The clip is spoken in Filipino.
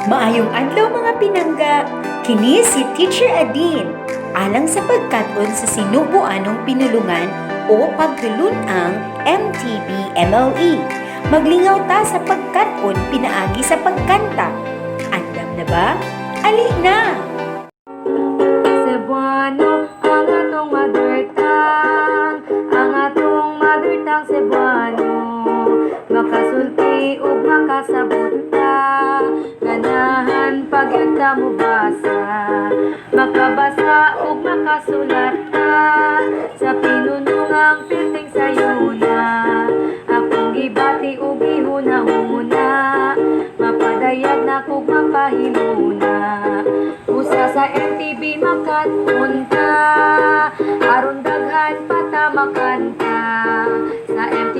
Maayong adlaw mga pinangga, kini si Teacher Adine. Alang sa pagkat-on sa Cebuanong Pinulongan o pagtulunang MTBMLE. Maglingaw ta sa pagkat-on pinaagi sa pagkanta. Andam na ba? Ali na! Cebuano, ang atong mother tongue, ang atong mother tongue Cebuano. Makasulti ug makasabot ta, ganahan pag yun ta mo basa. Makabasa ug makasulat ta, sa pinunungang piting sayuna. Akong gibati ug gihuna-huna, mapadayag na kog mapahimuna. Usa sa MTB makat-unta, aron daghan patamakan ka. Sa MTB